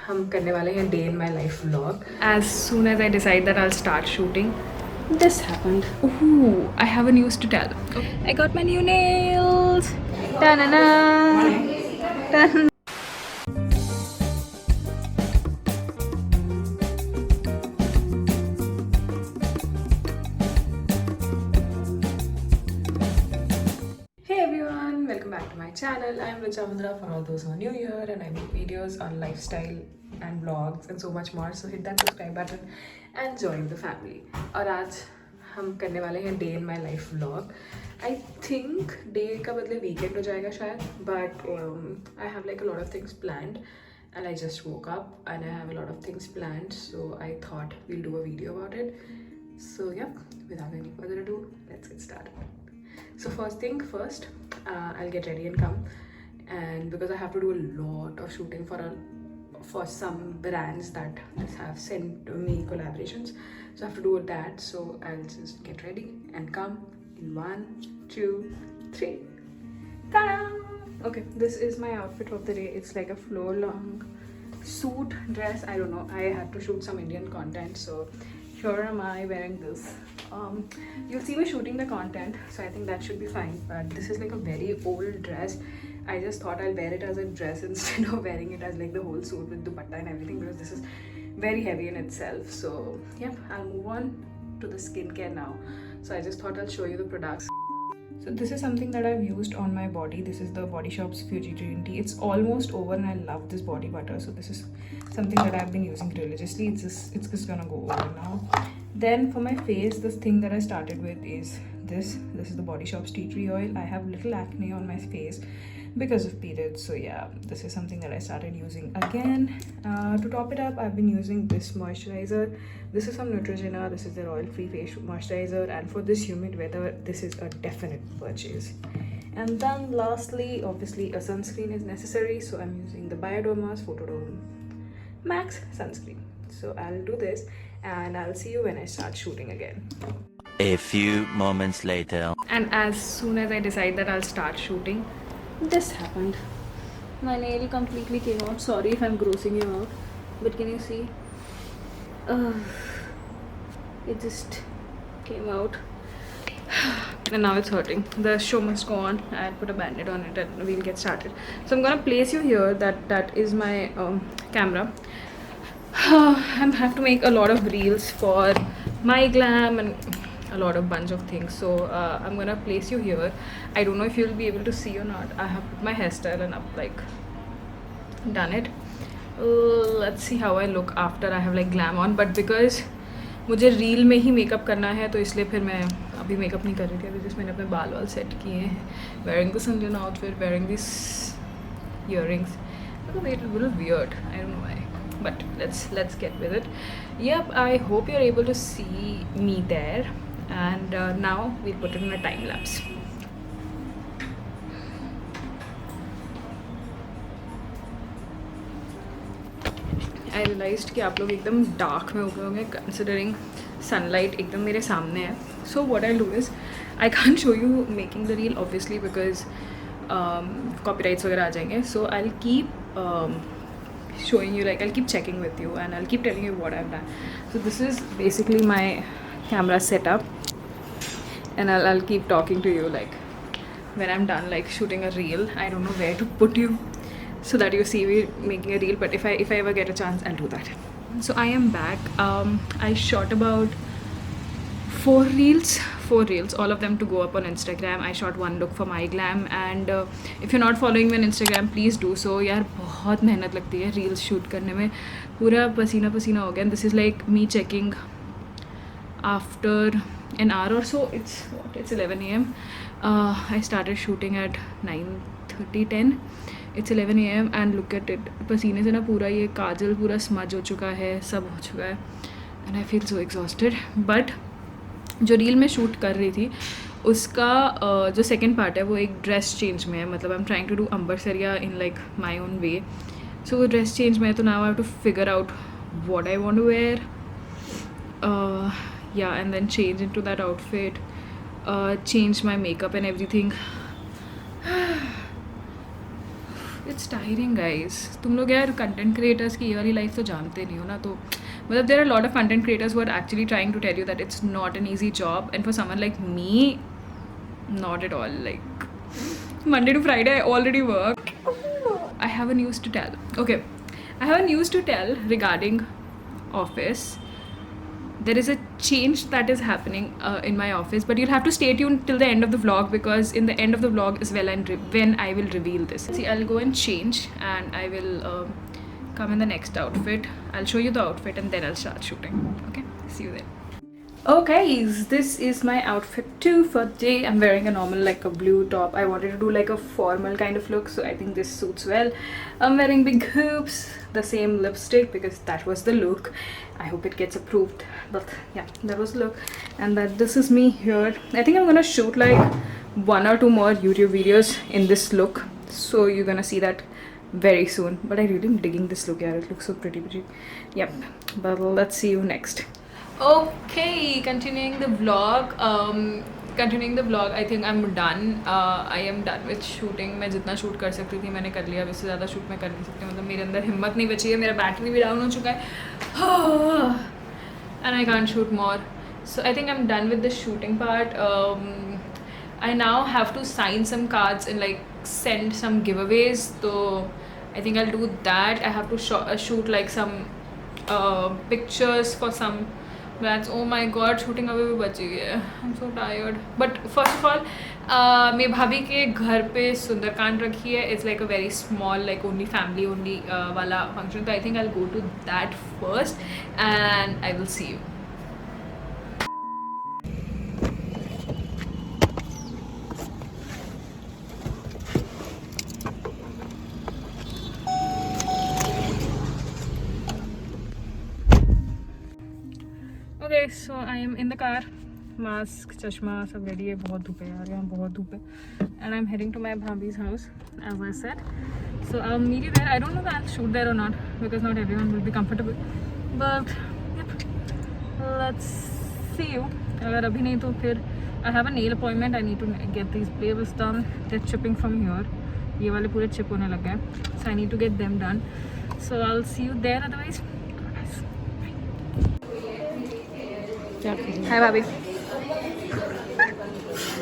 हम करने वाले हैं day in my life vlog. As soon as I decide that I'll start shooting, This happened. ooh, I have a news to tell. I got my new nails. Ta-na-na. Ta-na. Hey everyone, welcome back to my channel. I am Richa Mundra for all those who are new here, and I make videos on lifestyle and vlogs and so much more. So hit that subscribe button and join the family. और आज हम करने वाले हैं day in my life vlog. I think day का बदले weekend हो जाएगा शायद, but I have like a lot of things planned and I just woke up and I have a lot of things planned, so I thought we'll do a video about it. So yeah, without any further ado, let's get started. So first thing first, I'll get ready and come, and because I have to do a lot of shooting for some brands that have sent me collaborations, so I have to do that. So I'll just get ready and come in 1, 2, 3. Ta-da! Okay, this is my outfit of the day. It's like a floor long suit dress. I don't know, I had to shoot some Indian content, so here am I wearing this. You'll see me shooting the content, so I think that should be fine, but this is like a very old dress. I just thought I'll wear it as a dress instead of wearing it as like the whole suit with dupatta and everything, because this is very heavy in itself. So yeah, I'll move on to the skincare now. So I just thought I'll show you the products. So this is something that I've used on my body. This is the Body Shop's Fuji Green Tea. It's almost over and I love this body butter. So this is something that I've been using religiously. It's just gonna go over now. Then for my face, this thing that I started with is this. This is the Body Shop's Tea Tree Oil. I have little acne on my face because of periods, so yeah, this is something that I started using again. To top it up, I've been using this moisturizer. This is from Neutrogena. This is their oil-free face moisturizer, and for this humid weather, this is a definite purchase. And then lastly, obviously a sunscreen is necessary, so I'm using the Bioderma's Photodome Max sunscreen. So I'll do this and I'll see you when I start shooting again. A few moments later. And as soon as I decide that I'll start shooting, This happened. My nail completely came out. Sorry if I'm grossing you out, but can you see? It just came out. and now it's hurting. The show must go on. I'll put a band-aid on it and we'll get started. So I'm gonna place you here. That is my camera. I have to make a lot of reels for my glam and a lot of bunch of things, so I'm gonna place you here. I don't know if you'll be able to see or not. I have put my hairstyle and up, like done it. Let's see how I look after I have like glam on, but because मुझे reel में ही makeup करना है तो इसलिए फिर मैं अभी makeup नहीं कर रही थी. अभी जस्ट मैंने अपने बाल वाल सेट किए हैं, wearing this Indian outfit, wearing these earrings. Look, a little weird, I don't know why, but let's get with it. Yep, I hope you're able to see me there, and now we'll put it in a time lapse. I realized कि आप लोग एकदम dark में हो गए होंगे considering sunlight एकदम मेरे सामने है. So what I'll do is I can't show you making the reel obviously because copyrights वगैरह आ जाएंगे. So I'll keep showing you, like I'll keep checking with you and I'll keep telling you what I've done. So this is basically my camera setup, and I'll keep talking to you like when I'm done like shooting a reel. I don't know where to put you so that you see me making a reel, but if I ever get a chance, I'll do that. So I am back. I shot about 4 reels, all of them to go up on Instagram. I shot one look for my glam, and if you're not following me on Instagram, please do so. यार बहुत मेहनत लगती है reels shoot करने में, पूरा पसीना पसीना हो गया. And this is like me checking after an hour or so. It's 11 a.m. I started shooting at 9:30, 10. It's 11 a.m. and look at it. पसीने से ना पूरा ये काजल पूरा स्मज हो चुका है, सब हो चुका है, and I feel so exhausted. But जो रील में शूट कर रही थी उसका जो सेकंड पार्ट है वो एक ड्रेस चेंज में है. मतलब I am trying to do Ambarsariya in like my own way. So वो ड्रेस चेंज में है, तो now I have to figure out what I want to wear, yeah, and then change into that outfit, change my makeup and everything. It's tiring guys. तुम लोग यार content creators की ये वाली लाइफ तो जानते नहीं हो ना, तो मतलब there are lot of content creators who are actually trying to tell you that it's not an easy job, and for someone like me, not at all. Like Monday to Friday I already work. I have a news to tell. Okay, I have a news to tell regarding office. There is a change that is happening in my office, but you'll have to stay tuned till the end of the vlog, because in the end of the vlog is when I will reveal this. See, I'll go and change, and I will come in the next outfit. I'll show you the outfit and then I'll start shooting. Okay, see you then. Okay, this is my outfit too for today. I'm wearing a normal, like a blue top. I wanted to do like a formal kind of look, so I think this suits well. I'm wearing big hoops, the same lipstick, because that was the look. I hope it gets approved, but yeah, that was the look. And that this is me here. I think I'm gonna shoot like 1 or 2 more YouTube videos in this look, so you're gonna see that very soon. But I really am digging this look. Yeah, it looks so pretty. Yep, but let's see you next. Okay, continuing the vlog. I think I'm done. I am done with shooting. मैं जितना shoot कर सकती थी मैंने कर लिया. अब इससे ज़्यादा शूट मैं कर नहीं सकती. मतलब मेरे अंदर हिम्मत नहीं बची है. मेरा बैटरी भी डाउन हो चुका है. And I can't shoot more. So I think I'm done with the shooting part. I now have to sign some cards and like send some giveaways. So I think I'll do that. I have to shoot like some pictures for some. That's, oh my god, shooting अभी भी बची है. I'm so tired. But first of all, मेरी भाभी के घर पे सुंदरकांड रखी है. It's like a very small, like only family only वाला function. So I think I'll go to that first and I will see you. Okay, so I am in the car. Mask, चश्मा सब ready है. बहुत धूप है यार, यहाँ बहुत धूप है. And I'm heading to my bhabhi's house, as I said. So I'll meet you there. I don't know if I'll shoot there or not, because not everyone will be comfortable. But yep, let's see you. अगर अभी नहीं तो फिर I have a nail appointment. I need to get these labels done. They're chipping from here. ये वाले पूरे chip होने लग गए. So I need to get them done. So I'll see you there. Otherwise, हाय भाभी.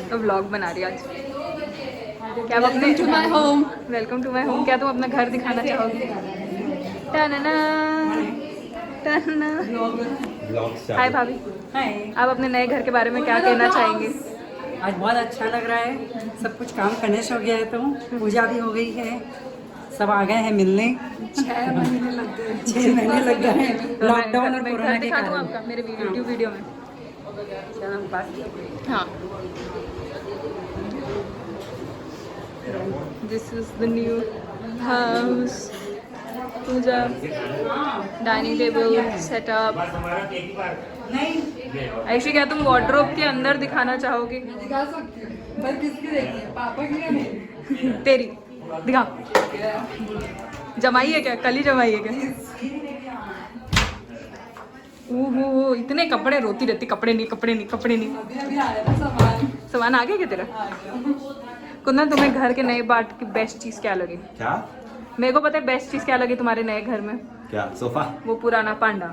तो व्लॉग बना रही आज. क्या welcome to my home. Welcome to my home. क्या तुम अपना घर दिखाना चाहोगे? टनना टनना. हाय भाभी. हाय. आप अपने नए घर के बारे में क्या कहना चाहेंगे? आज बहुत अच्छा लग रहा है. सब कुछ काम फिनिश हो गया है, तो पूजा भी हो गई है. सब आ गए हैं मिलने. 6 महीने लग गए हैं लॉकडाउन और कोरोना के कारण. आपका मेरे वीडियो में. हाँ, this is the new house. Puja, dining table setup. ऐसे क्या तुम वार्डरोब के अंदर दिखाना चाहोगे? दिखा सकती हूँ, पर किसकी देखी है? पापा की या मेरी? तेरी दिखा. जमाई है क्या? कल ही जमाई है क्या? ओहो, इतने कपड़े. रोती रहती, कपड़े नहीं. अभी आया था सामान. सामान आ गया क्या तेरा? कुंदन, तुम्हें घर के नए पार्ट की बेस्ट चीज क्या लगी? क्या? मेरे को पता है बेस्ट चीज क्या लगी तुम्हारे नए घर में. क्या? सोफा. वो पुराना पांडा.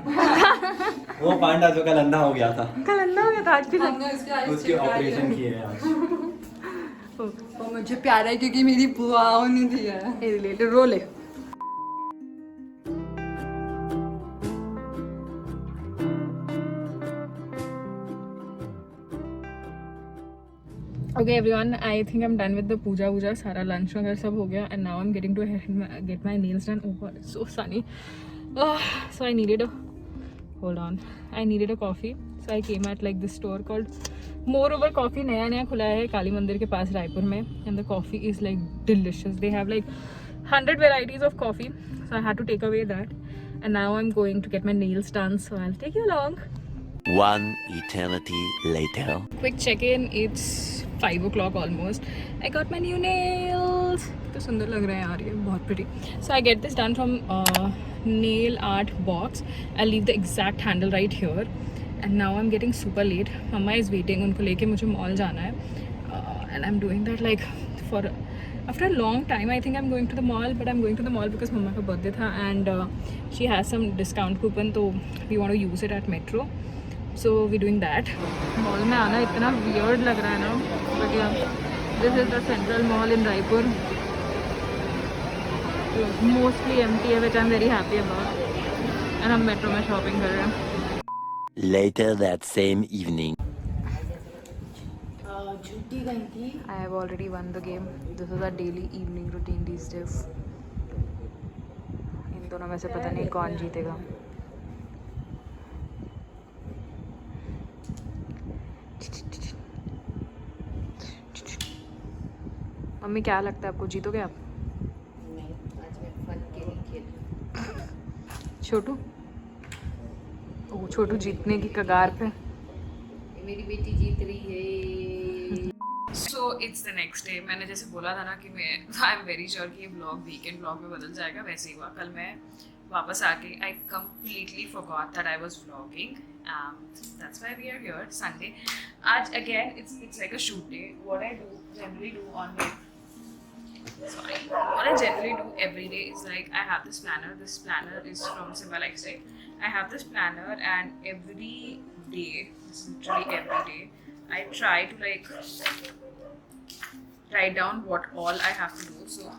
वो पांडा जो कल अंधा हो गया था. कल अंधा हो गया था, आज भी हमने उसके eyes उसके check कराए ऑपरेशन हैं. किए हैं आज. और मुझे प्यारा है क्योंकि मेरी बुआओं ने दिया है. ले रो ले. Okay everyone, I think I'm done with the puja सारा lunch वगैरह सब हो गया, and now I'm getting to get my nails done. Oh god, it's so sunny. So I needed a coffee. So I came at like this store called Moreover Coffee. नया खुला है काली मंदिर के पास रायपुर में, and the coffee is like delicious. They have like 100 varieties of coffee. So I had to take away that, and now I'm going to get my nails done. So I'll take you along. One eternity later. Quick check-in. It's 5 o'clock almost. I got my new nails. तो सुंदर लग रहे हैं यार, ये बहुत pretty. So I get this done from Nail Art Box. I'll leave the exact handle right here. And now I'm getting super late. Mama is waiting. उनको लेके मुझे मॉल जाना है. And I'm doing that like for After a long time, I think I'm going to the mall, but I'm going to the mall because मम्मा का birthday था and she has some discount coupon, तो we want to use it at Metro. So we're doing that. Mall में आना इतना weird लग रहा है ना, but yeah, this is the Central Mall in Raipur. Mostly empty है, which I'm very happy about. And हम Metro में shopping कर रहे हैं. Later that same evening. I have already won the game. This is our daily evening routine these days. इन दोनों में से पता नहीं कौन जीतेगा. मम्मी क्या लगता है आपको, जीतोगे आप? छोटू, ओ छोटू जीतने की कगार पे. मेरी बेटी जीत रही है. So it's the next day. मैंने जैसे बोला था ना कि मैं आई एम वेरी श्योर कि ये ब्लॉग वीकेंड ब्लॉग में बदल जाएगा, वैसे ही हुआ. कल मैं वापस आके I completely forgot that I was vlogging. That's why we are here Sunday. आज again it's like a shoot day. What I generally do what I generally do every day is like I have this planner. This planner is from Simba Lifestyle. I have this planner and every day, this is literally every day, I try to like write down what all I have to do. So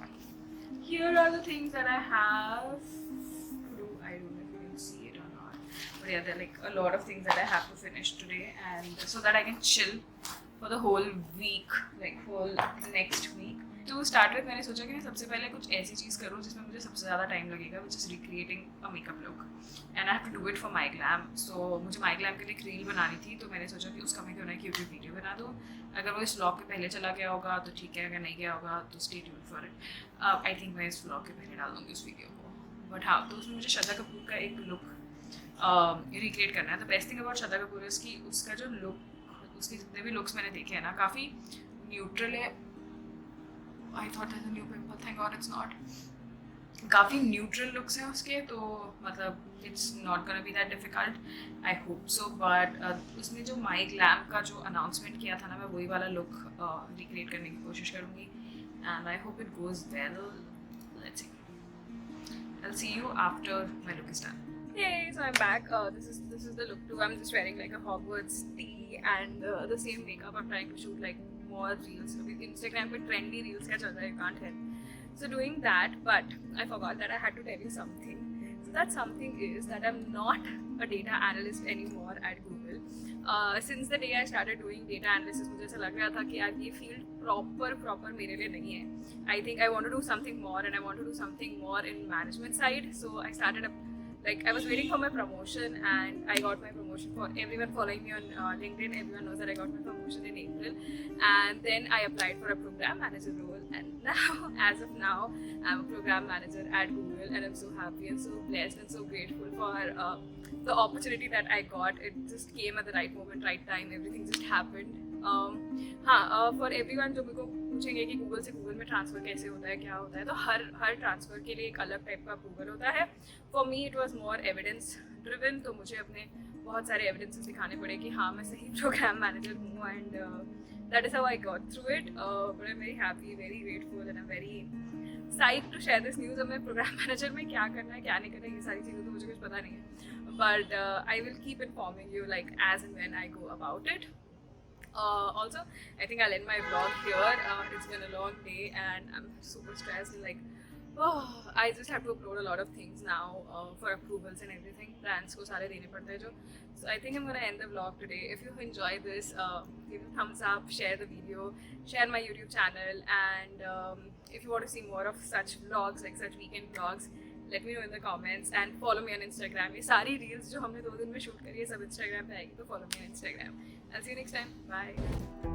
here are the things that I have to do. I don't know if you can see it or not, but yeah, there are like a lot of things that I have to finish today, and so that I can chill for the whole week, like whole next week. To start with, मैंने सोचा कि मैं सबसे पहले कुछ ऐसी चीज़ करूँ जिसमें मुझे सबसे ज़्यादा टाइम लगेगा, which is recreating a makeup look, and I have to do it for MyGlam. So मुझे MyGlam के लिए एक रील बनानी थी, तो मैंने सोचा कि उसका मैं क्यों ना एक यूट्यूब वीडियो बना दूँ. अगर वो इस व्लॉग के पहले चला गया होगा तो ठीक है, अगर नहीं गया होगा तो stay tuned for it. I think मैं इस व्लॉग के पहले डाल दूँगी उस वीडियो को. बट हाँ, तो उसमें मुझे श्रद्धा कपूर का एक लुक रिक्रिएट करना है. The best thing about Shraddha Kapoor is कि उसका जो लुक, उसके जितने भी लुक्स मैंने देखे हैं ना, काफ़ी न्यूट्रल है. I thought there's a new pimple, thank God it's not. काफ़ी न्यूट्रल लुक्स हैं उसके, तो मतलब it's not gonna be that difficult, I hope so. But उसने जो MyGlam का जो अनाउंसमेंट किया था ना, मैं वही वाला लुक रिक्रिएट करने की कोशिश करूँगी, and I hope it goes well. Let's see. I'll see you after my look is done. Yay! So I'm back. This is the look too. I'm just wearing like a Hogwarts tee and the same makeup. I'm trying to shoot like more reels. With Instagram पे trendy reels क्या चल रहा है, you can't help. So doing that, but I forgot that I had to tell you something. So that something is that I'm not a data analyst anymore at Google. Since the day I started doing data analysis, मुझे ऐसा लग रहा था कि यार ये field proper मेरे लिए नहीं है. I think I want to do something more, and I want to do something more in management side. So I started like I was waiting for my promotion, and I got my promotion. For everyone following me on LinkedIn, everyone knows that I got my promotion in April, and then I applied for a program manager role, and now, as of now, I'm a program manager at Google, and I'm so happy and so blessed and so grateful for the opportunity that I got. It just came at the right moment, right time. Everything just happened. For everyone जो मेरे को पूछेंगे कि Google से Google में transfer कैसे होता है, क्या होता है, तो हर ट्रांसफ़र के लिए एक अलग टाइप का अप्रूवल होता है. For me it was more evidence driven, तो मुझे अपने बहुत सारे एविडेंसेस दिखाने पड़े कि हाँ मैं सही प्रोग्राम मैनेजर हूँ, and that is how I got through it. But I am very happy, very grateful, and I am very psyched to share this news. अब मैं प्रोग्राम मैनेजर में क्या करना है, क्या नहीं करना है, ये सारी चीज़ें तो मुझे कुछ पता नहीं है, but I will keep informing you like as and when I go about it. Also, I think I'll end my vlog here. It's been a long day and I'm super stressed. Like, I just have to upload a lot of things now for approvals and everything. Brands ko sare dene padte hain jo. So I think I'm gonna end the vlog today. If you enjoy this, give a thumbs up, share the video, share my YouTube channel, and if you want to see more of such vlogs, like such weekend vlogs, let me know in the comments, and follow me on Instagram. ये सारी reels जो हमने 2 दिन में shoot करी है सब Instagram पे आएगी, तो follow me on Instagram. I'll see you next time. Bye.